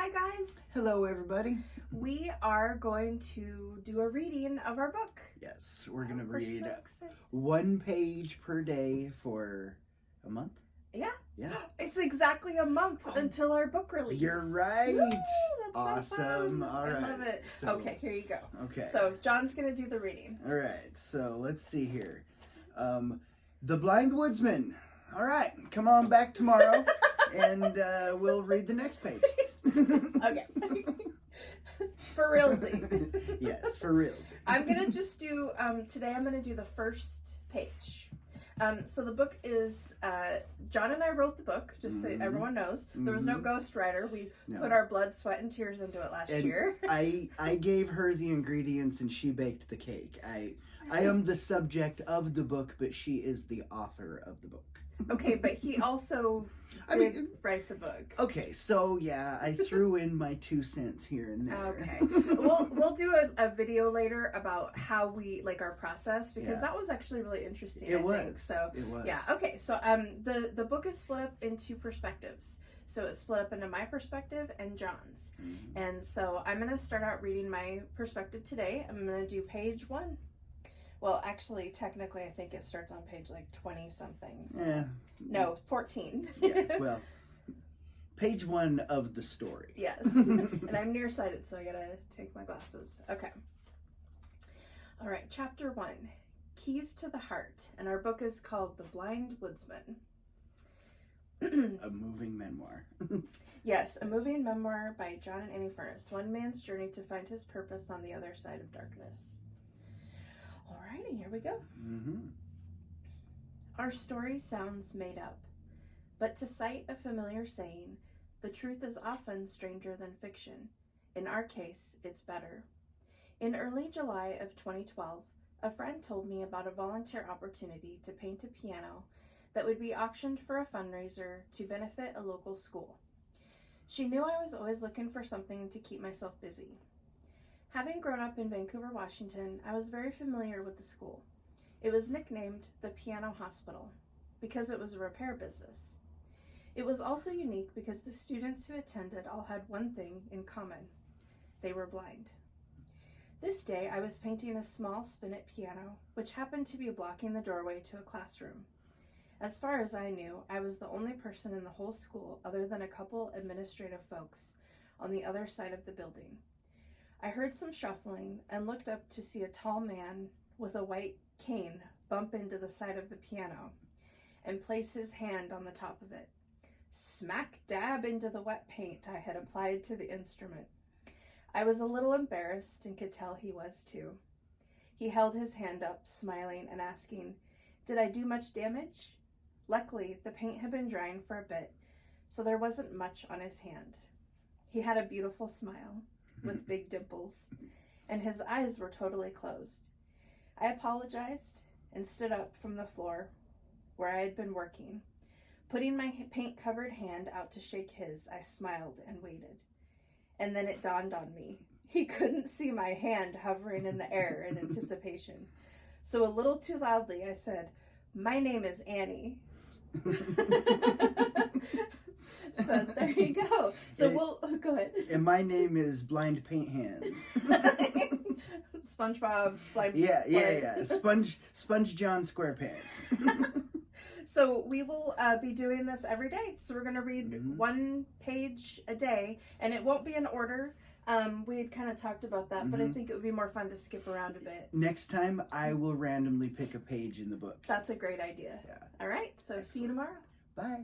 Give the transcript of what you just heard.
Hi guys! Hello everybody. We are going to do a reading of our book. Yes, we're going to read so one page per day for a month. Yeah. Yeah. It's exactly a month until our book release. You're right. Woo, that's awesome. So fun. All right. I love it. So, okay, here you go. Okay. So John's going to do the reading. All right. So let's see here. The Blind Woodsman. All right. Come on back tomorrow and we'll read the next page. Okay. For realsy. Yes, for realsy. I'm going to just do, today I'm going to do the first page. So the book is, John and I wrote the book, just so everyone knows. There was no ghostwriter. We put our blood, sweat, and tears into it last year. I gave her the ingredients and she baked the cake. I am the subject of the book, but she is the author of the book. Okay, but he also did write the book. Okay, so yeah, I threw in my 2 cents here and there. Okay. We'll do a video later about how we, like, our process, because that was actually really interesting. It was. Think. So, it was. Yeah, okay, so the book is split up into perspectives. So it's split up into my perspective and John's. And so I'm going to start out reading my perspective today. I'm going to do page 1. Well, actually, technically, I think it starts on page like 20 something. So. Yeah. No, 14. Yeah, well, page 1 of the story. Yes. And I'm nearsighted, so I gotta take my glasses. Okay. All right, chapter 1, Keys to the Heart. And our book is called The Blind Woodsman. A moving memoir. Yes, a moving memoir by John and Annie Furness. One man's journey to find his purpose on the other side of darkness. Alrighty, here we go. Our story sounds made up, but to cite a familiar saying, the truth is often stranger than fiction. In our case, it's better. In early July of 2012, a friend told me about a volunteer opportunity to paint a piano that would be auctioned for a fundraiser to benefit a local school. She knew I was always looking for something to keep myself busy. Having grown up in Vancouver, Washington, I was very familiar with the school. It was nicknamed the Piano Hospital because it was a repair business. It was also unique because the students who attended all had one thing in common. They were blind. This day, I was painting a small spinet piano, which happened to be blocking the doorway to a classroom. As far as I knew, I was the only person in the whole school other than a couple administrative folks on the other side of the building. I heard some shuffling and looked up to see a tall man with a white cane bump into the side of the piano and place his hand on the top of it, smack dab into the wet paint I had applied to the instrument. I was a little embarrassed and could tell he was too. He held his hand up, smiling and asking, "Did I do much damage?" Luckily, the paint had been drying for a bit, so there wasn't much on his hand. He had a beautiful smile with big dimples, and his eyes were totally closed. I apologized and stood up from the floor where I had been working. Putting my paint-covered hand out to shake his, I smiled and waited. And then it dawned on me. He couldn't see my hand hovering in the air in anticipation. So a little too loudly, I said, "My name is Annie." So there you go. So we'll go ahead. And my name is Blind Paint Hands. SpongeBob Blind. Yeah. Sponge John SquarePants. So we will be doing this every day. So we're going to read one page a day, and it won't be in order. We had kind of talked about that, but I think it would be more fun to skip around a bit. Next time, I will randomly pick a page in the book. That's a great idea. Yeah. All right. So See you tomorrow. Bye.